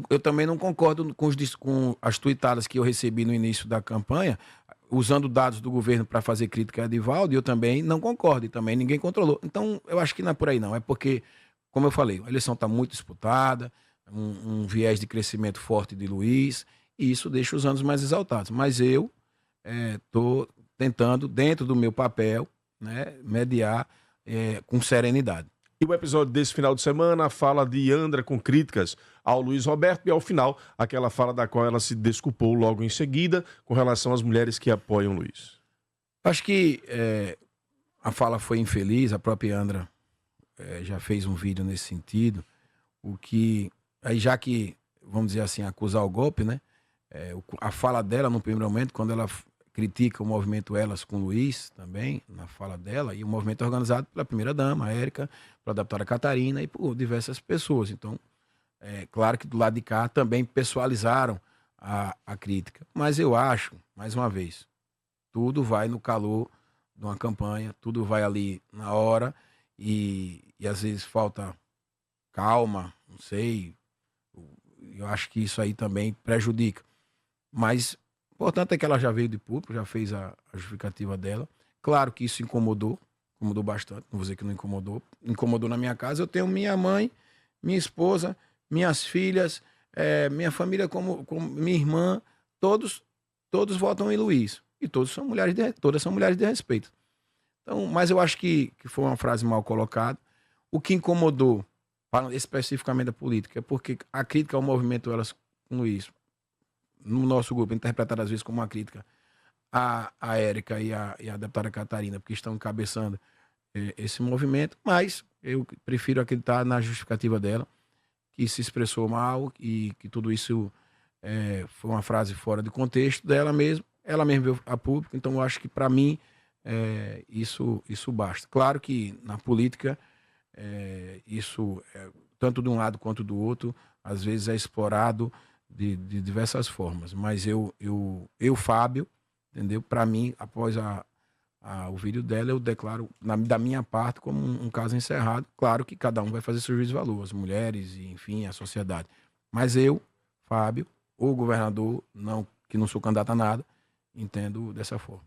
Eu também não concordo com as tuitadas que eu recebi no início da campanha, usando dados do governo para fazer crítica a Edivaldo, e eu também não concordo, e também ninguém controlou. Então, eu acho que não é por aí não, é porque, como eu falei, a eleição está muito disputada, um viés de crescimento forte de Luiz, e isso deixa os anos mais exaltados. Mas eu estou tentando, dentro do meu papel, né, mediar com serenidade. E o episódio desse final de semana fala de Andra com críticas ao Luiz Roberto e ao final, aquela fala da qual ela se desculpou logo em seguida com relação às mulheres que apoiam Luiz. Acho que a fala foi infeliz, a própria Andra já fez um vídeo nesse sentido, aí já que, vamos dizer assim, acusar o golpe, né? A fala dela no primeiro momento, quando ela critica o movimento Elas com Luiz também, na fala dela, e o movimento é organizado pela primeira-dama, a Érica, pela deputada Catarina e por diversas pessoas. Então, claro que do lado de cá também pessoalizaram a crítica. Mas eu acho, mais uma vez, tudo vai no calor de uma campanha, tudo vai ali na hora e às vezes falta calma, não sei. Eu acho que isso aí também prejudica. Mas o importante é que ela já veio de público, já fez a justificativa dela. Claro que isso incomodou bastante, não vou dizer que não incomodou. Incomodou na minha casa. Eu tenho minha mãe, minha esposa, minhas filhas, minha família como minha irmã, todos votam em Luiz. E todas são mulheres de respeito. Então, mas eu acho que foi uma frase mal colocada. O que incomodou, especificamente a política, é porque a crítica ao movimento Elas com Luiz, no nosso grupo, interpretada às vezes como uma crítica a Érica e a deputada Catarina, porque estão encabeçando esse movimento, mas eu prefiro acreditar na justificativa dela, que se expressou mal e que tudo isso foi uma frase fora de contexto dela mesma, ela mesma veio a público, então eu acho que para mim isso basta. Claro que na política isso, tanto de um lado quanto do outro, às vezes é explorado de diversas formas, mas eu Fábio, entendeu? Para mim, após o vídeo dela, eu declaro da minha parte como um caso encerrado. Claro que cada um vai fazer seu juízo de valor, as mulheres e enfim, a sociedade. Mas eu, Fábio, o governador, que não sou candidato a nada, entendo dessa forma.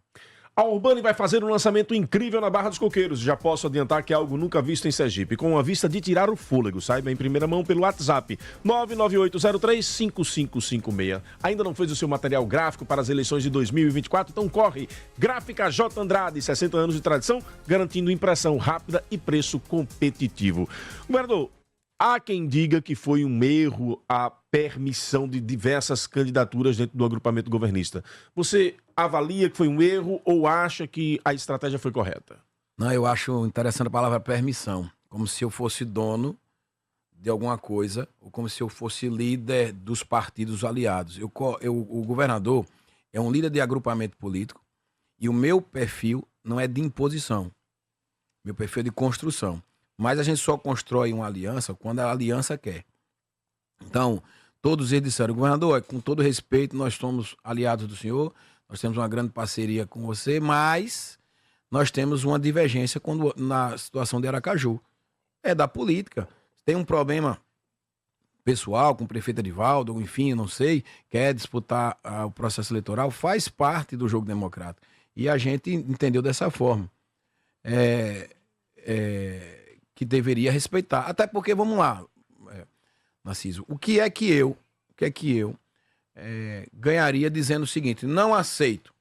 A Urbani vai fazer um lançamento incrível na Barra dos Coqueiros. Já posso adiantar que é algo nunca visto em Sergipe, com uma vista de tirar o fôlego. Saiba em primeira mão pelo WhatsApp 998035556. Ainda não fez o seu material gráfico para as eleições de 2024? Então corre! Gráfica J. Andrade, 60 anos de tradição, garantindo impressão rápida e preço competitivo. Governador, há quem diga que foi um erro a permissão de diversas candidaturas dentro do agrupamento governista. Você avalia que foi um erro ou acha que a estratégia foi correta? Não, eu acho interessante a palavra permissão. Como se eu fosse dono de alguma coisa, ou como se eu fosse líder dos partidos aliados. O governador é um líder de agrupamento político e o meu perfil não é de imposição. Meu perfil é de construção. Mas a gente só constrói uma aliança quando a aliança quer. Então, todos eles disseram, governador, com todo respeito, nós somos aliados do senhor, nós temos uma grande parceria com você, mas nós temos uma divergência na situação de Aracaju. É da política. Tem um problema pessoal com o prefeito Edivaldo, enfim, não sei, quer disputar o processo eleitoral, faz parte do jogo democrático. E a gente entendeu dessa forma. Que deveria respeitar. Até porque, vamos lá, Narciso, o que é que eu ganharia dizendo o seguinte, não aceito.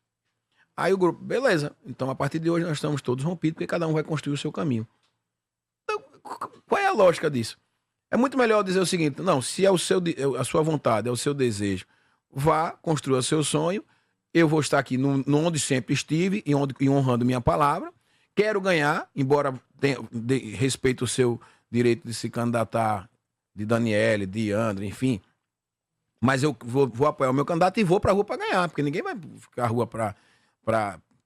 Aí o grupo, beleza, então a partir de hoje nós estamos todos rompidos, porque cada um vai construir o seu caminho. Então, qual é a lógica disso? É muito melhor dizer o seguinte, não, se é a sua vontade, é o seu desejo, vá, construa o seu sonho, eu vou estar aqui onde sempre estive e honrando minha palavra, quero ganhar, embora respeito o seu direito de se candidatar, de Daniele, de André, enfim. Mas eu vou apoiar o meu candidato e vou para a rua para ganhar, porque ninguém vai ficar à rua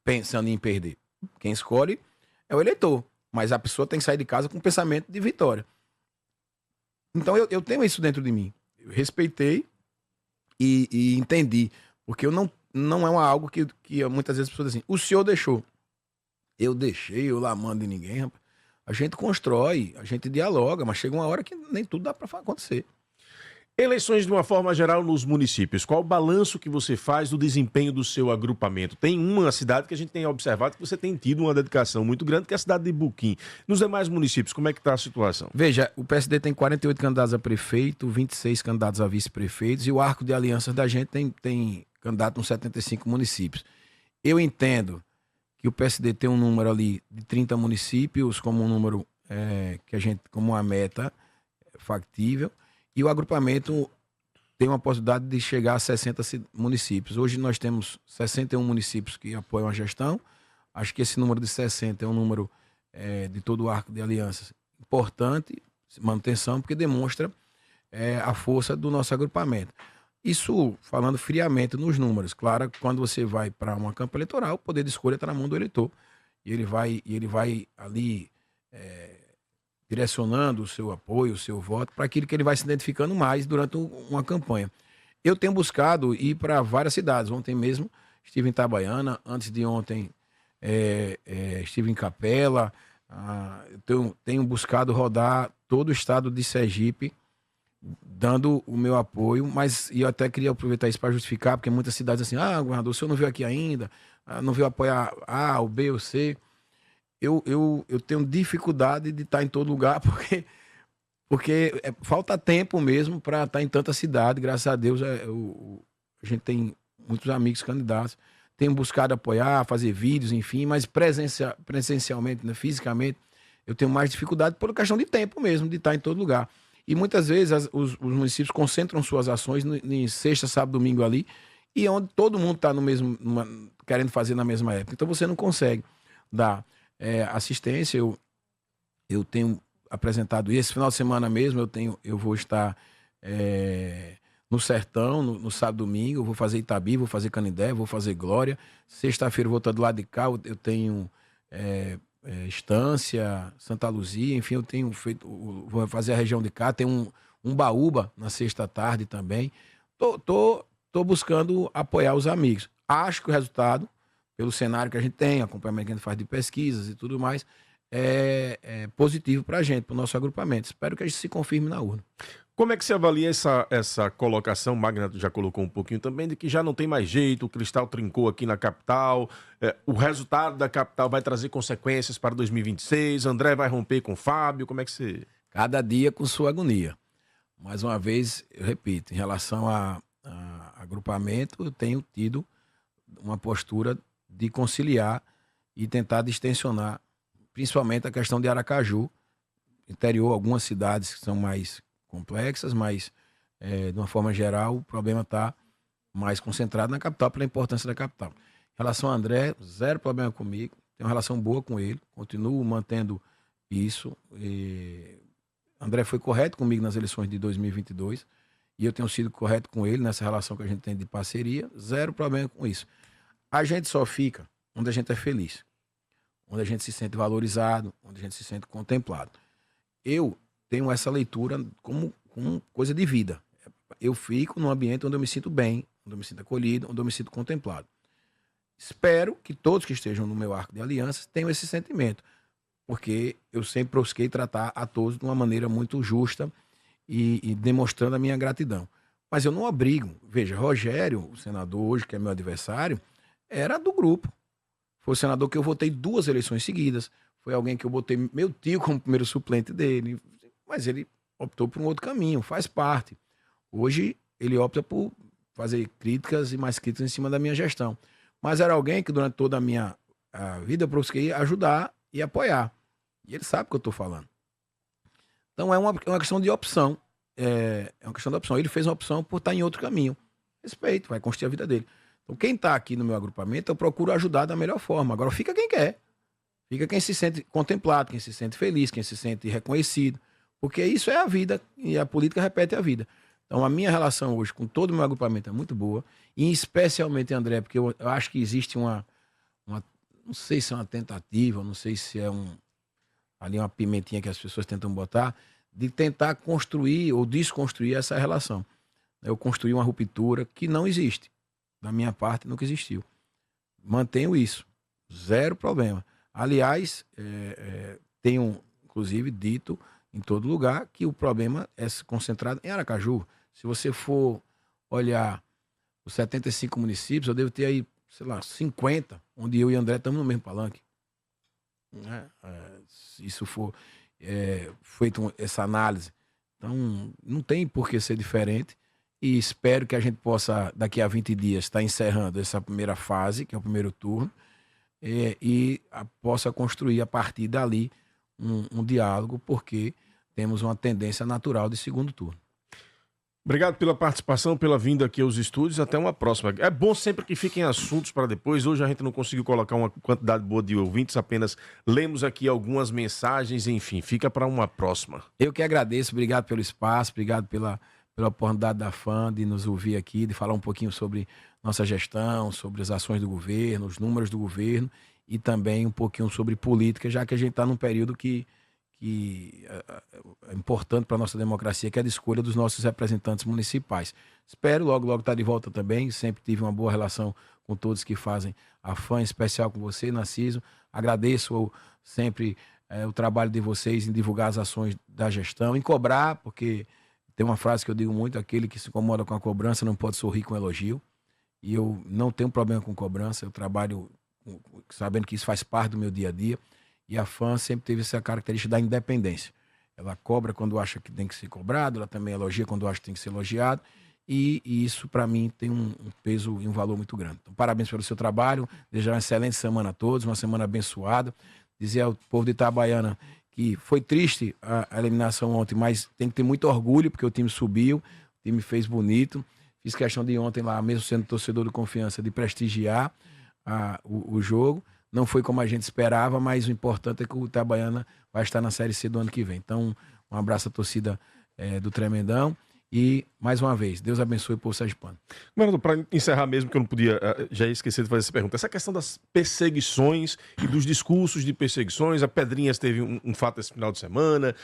pensando em perder. Quem escolhe é o eleitor, mas a pessoa tem que sair de casa com um pensamento de vitória. Então eu tenho isso dentro de mim. Eu respeitei e entendi, porque não é algo que muitas vezes as pessoas dizem assim, o senhor deixou. Eu deixei, eu lá mando em ninguém, rapaz. A gente constrói, a gente dialoga, mas chega uma hora que nem tudo dá para acontecer. Eleições de uma forma geral nos municípios. Qual o balanço que você faz do desempenho do seu agrupamento? Tem uma cidade que a gente tem observado que você tem tido uma dedicação muito grande, que é a cidade de Buquim. Nos demais municípios, como é que está a situação? Veja, o PSD tem 48 candidatos a prefeito, 26 candidatos a vice-prefeitos e o arco de alianças da gente tem candidato nos 75 municípios. Eu entendo que o PSD tem um número ali de 30 municípios como um número como uma meta factível, e o agrupamento tem uma possibilidade de chegar a 60 municípios. Hoje nós temos 61 municípios que apoiam a gestão. Acho que esse número de 60 é um número de todo o arco de alianças importante, manutenção, porque demonstra a força do nosso agrupamento. Isso falando friamente nos números. Claro, quando você vai para uma campanha eleitoral, o poder de escolha está na mão do eleitor. E ele vai ali direcionando o seu apoio, o seu voto, para aquilo que ele vai se identificando mais durante uma campanha. Eu tenho buscado ir para várias cidades. Ontem mesmo estive em Itabaiana, antes de ontem estive em Capela. Tenho buscado rodar todo o estado de Sergipe, dando o meu apoio, mas eu até queria aproveitar isso para justificar, porque muitas cidades assim, governador, o senhor não veio aqui ainda, não veio apoiar A, ou B, ou C. Eu tenho dificuldade de estar em todo lugar, porque falta tempo mesmo para estar em tanta cidade. Graças a Deus, a gente tem muitos amigos candidatos, tenho buscado apoiar, fazer vídeos, enfim, mas presencialmente, né, fisicamente, eu tenho mais dificuldade por questão de tempo mesmo, de estar em todo lugar. E muitas vezes os municípios concentram suas ações em sexta, sábado, domingo ali, e onde todo mundo está querendo fazer na mesma época. Então você não consegue dar assistência. Eu tenho apresentado, e esse final de semana mesmo eu vou estar no Sertão, no sábado, domingo, eu vou fazer Itabi, vou fazer Canindé, vou fazer Glória. Sexta-feira eu vou estar do lado de cá, eu tenho Estância, Santa Luzia, enfim, eu tenho feito, vou fazer a região de cá, tem um Baúba na sexta tarde também. Tô buscando apoiar os amigos. Acho que o resultado, pelo cenário que a gente tem, acompanhamento que a gente faz de pesquisas e tudo mais, é positivo para a gente, para o nosso agrupamento. Espero que a gente se confirme na urna. Como é que você avalia essa colocação? Magna já colocou um pouquinho também, de que já não tem mais jeito, o Cristal trincou aqui na capital, o resultado da capital vai trazer consequências para 2026, André vai romper com o Fábio, como é que você... Cada dia com sua agonia. Mais uma vez, eu repito, em relação a agrupamento, eu tenho tido uma postura de conciliar e tentar distensionar, principalmente a questão de Aracaju, interior, algumas cidades que são mais complexas, mas de uma forma geral o problema está mais concentrado na capital pela importância da capital. Em relação a André, zero problema comigo, tenho uma relação boa com ele, continuo mantendo isso. André foi correto comigo nas eleições de 2022 e eu tenho sido correto com ele nessa relação que a gente tem de parceria, zero problema com isso. A gente só fica onde a gente é feliz, onde a gente se sente valorizado, onde a gente se sente contemplado. Eu tenho essa leitura como coisa de vida. Eu fico num ambiente onde eu me sinto bem, onde eu me sinto acolhido, onde eu me sinto contemplado. Espero que todos que estejam no meu arco de alianças tenham esse sentimento, porque eu sempre busquei tratar a todos de uma maneira muito justa e demonstrando a minha gratidão. Mas eu não abrigo. Veja, Rogério, o senador hoje, que é meu adversário, era do grupo. Foi o senador que eu votei 2 eleições seguidas. Foi alguém que eu botei meu tio como primeiro suplente dele. Mas ele optou por um outro caminho, faz parte. Hoje ele opta por fazer críticas e mais críticas em cima da minha gestão. Mas era alguém que durante toda a minha vida eu busquei ajudar e apoiar. E ele sabe o que eu estou falando. Então é uma questão de opção. É uma questão de opção. Ele fez uma opção por estar em outro caminho. Respeito, vai construir a vida dele. Então quem está aqui no meu agrupamento, eu procuro ajudar da melhor forma. Agora fica quem quer. Fica quem se sente contemplado, quem se sente feliz, quem se sente reconhecido. Porque isso é a vida e a política repete a vida. Então a minha relação hoje com todo o meu agrupamento é muito boa. E especialmente, André, porque eu acho que existe uma não sei se é uma tentativa, não sei se é ali uma pimentinha que as pessoas tentam botar, de tentar construir ou desconstruir essa relação. Eu construí uma ruptura que não existe. Da minha parte, nunca existiu. Mantenho isso. Zero problema. Aliás, tenho, inclusive, dito em todo lugar que o problema é concentrado em Aracaju. Se você for olhar os 75 municípios, eu devo ter aí, sei lá, 50, onde eu e André estamos no mesmo palanque. Se isso for feito essa análise. Então, não tem por que ser diferente. E espero que a gente possa, daqui a 20 dias, estar encerrando essa primeira fase, que é o primeiro turno, e possa construir a partir dali um diálogo, porque temos uma tendência natural de segundo turno. Obrigado pela participação, pela vinda aqui aos estúdios. Até uma próxima. É bom sempre que fiquem assuntos para depois. Hoje a gente não conseguiu colocar uma quantidade boa de ouvintes, apenas lemos aqui algumas mensagens. Enfim, fica para uma próxima. Eu que agradeço. Obrigado pelo espaço, obrigado pela oportunidade da FAM de nos ouvir aqui, de falar um pouquinho sobre nossa gestão, sobre as ações do governo, os números do governo e também um pouquinho sobre política, já que a gente está num período que é importante para a nossa democracia, que é a escolha dos nossos representantes municipais. Espero logo estar de volta também. Sempre tive uma boa relação com todos que fazem a FAM, em especial com você, Narciso. Agradeço sempre o trabalho de vocês em divulgar as ações da gestão, em cobrar, porque tem uma frase que eu digo muito: aquele que se incomoda com a cobrança não pode sorrir com elogio. E eu não tenho problema com cobrança, eu trabalho sabendo que isso faz parte do meu dia a dia. E a FAM sempre teve essa característica da independência. Ela cobra quando acha que tem que ser cobrado, ela também elogia quando acha que tem que ser elogiado. E isso, para mim, tem um peso e um valor muito grande. Então, parabéns pelo seu trabalho, desejar uma excelente semana a todos, uma semana abençoada. Dizer ao povo de Itabaiana que foi triste a eliminação ontem, mas tem que ter muito orgulho, porque o time subiu, o time fez bonito. Fiz questão de ontem lá, mesmo sendo torcedor de confiança, de prestigiar o jogo. Não foi como a gente esperava, mas o importante é que o Itabaiana vai estar na Série C do ano que vem. Então, um abraço à torcida do Tremendão. E, mais uma vez, Deus abençoe o povo sergipano. Mano, para encerrar mesmo, que eu não podia, já ia esquecer de fazer essa pergunta. Essa questão das perseguições e dos discursos de perseguições. A Pedrinhas teve um fato esse final de semana.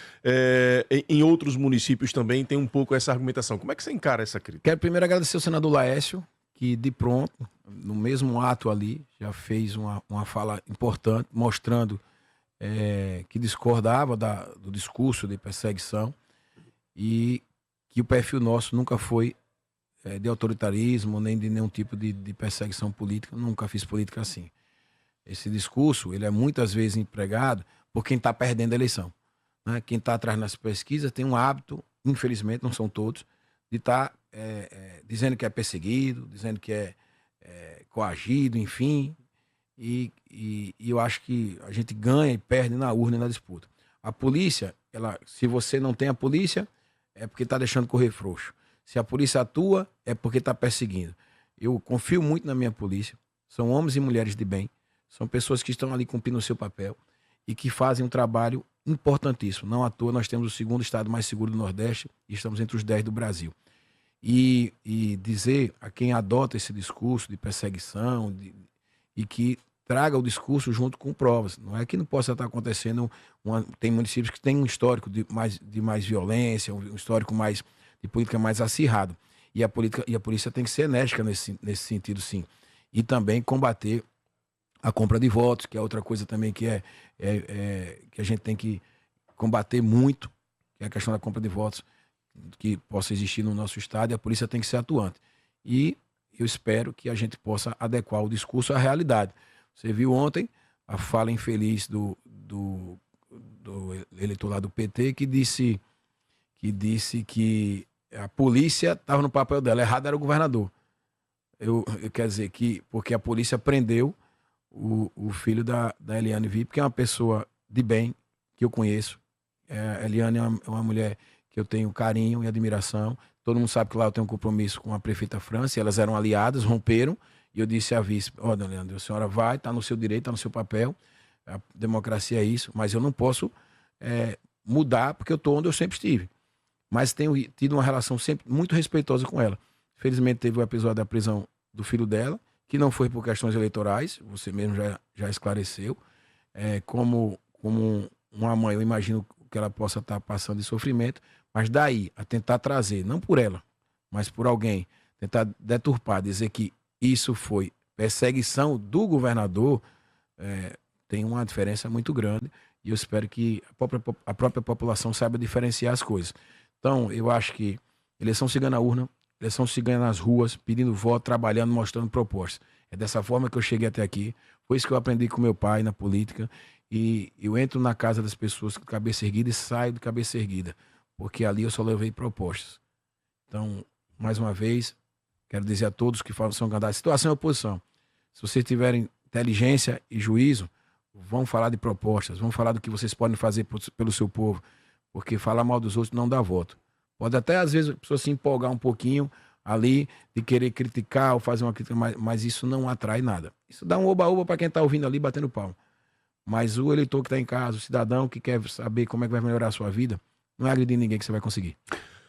Em outros municípios também tem um pouco essa argumentação. Como é que você encara essa crítica? Quero primeiro agradecer ao senador Laércio, que de pronto, no mesmo ato ali, já fez uma fala importante, mostrando que discordava do discurso de perseguição. E que o perfil nosso nunca foi de autoritarismo, nem de nenhum tipo de perseguição política. Nunca fiz política assim. Esse discurso, ele é muitas vezes empregado por quem está perdendo a eleição, né? Quem está atrás nas pesquisas tem um hábito, infelizmente, não são todos, de estar dizendo que é perseguido, dizendo que é coagido, enfim. E eu acho que a gente ganha e perde na urna e na disputa. A polícia, se você não tem a polícia, é porque está deixando correr frouxo. Se a polícia atua, é porque está perseguindo. Eu confio muito na minha polícia. São homens e mulheres de bem. São pessoas que estão ali cumprindo o seu papel e que fazem um trabalho importantíssimo. Não à toa, nós temos o segundo estado mais seguro do Nordeste e estamos entre os 10 do Brasil. E dizer a quem adota esse discurso de perseguição e que traga o discurso junto com provas. Não é que não possa estar acontecendo. Tem municípios que têm um histórico de mais violência, um histórico de política mais acirrado. E a polícia tem que ser enérgica nesse sentido, sim. E também combater a compra de votos, que é outra coisa também que a gente tem que combater muito, que é a questão da compra de votos que possa existir no nosso estado, e a polícia tem que ser atuante. E eu espero que a gente possa adequar o discurso à realidade. Você viu ontem a fala infeliz do eleitor lá do PT que disse que a polícia estava no papel dela, errado era o governador. Eu quero dizer que, porque a polícia prendeu o filho da Eliane Vip, que é uma pessoa de bem, que eu conheço. A Eliane é uma mulher que eu tenho carinho e admiração. Todo mundo sabe que lá eu tenho um compromisso com a prefeita França, elas eram aliadas, romperam, e eu disse à vice, dona Leandro, a senhora vai, está no seu direito, está no seu papel, a democracia é isso, mas eu não posso mudar, porque eu estou onde eu sempre estive. Mas tenho tido uma relação sempre muito respeitosa com ela. Felizmente teve o episódio da prisão do filho dela, que não foi por questões eleitorais, você mesmo já esclareceu. Como uma mãe, eu imagino que ela possa estar passando de sofrimento, mas daí a tentar trazer, não por ela, mas por alguém, tentar deturpar, dizer que isso foi perseguição do governador, tem uma diferença muito grande, e eu espero que a própria população saiba diferenciar as coisas. Então, eu acho que eleição se ganha na urna, eleição se ganha nas ruas, pedindo voto, trabalhando, mostrando propostas. É dessa forma que eu cheguei até aqui. Foi isso que eu aprendi com meu pai na política. E eu entro na casa das pessoas com cabeça erguida e saio de cabeça erguida. Porque ali eu só levei propostas. Então, mais uma vez, quero dizer a todos que falam são candidatos. Situação e oposição. Se vocês tiverem inteligência e juízo, vão falar de propostas, vão falar do que vocês podem fazer pelo seu povo. Porque falar mal dos outros não dá voto. Pode até, às vezes, a pessoa se empolgar um pouquinho ali, de querer criticar ou fazer uma crítica, mas isso não atrai nada. Isso dá um oba-oba para quem está ouvindo ali, batendo palma. Mas o eleitor que está em casa, o cidadão que quer saber como é que vai melhorar a sua vida, não é agredir ninguém que você vai conseguir.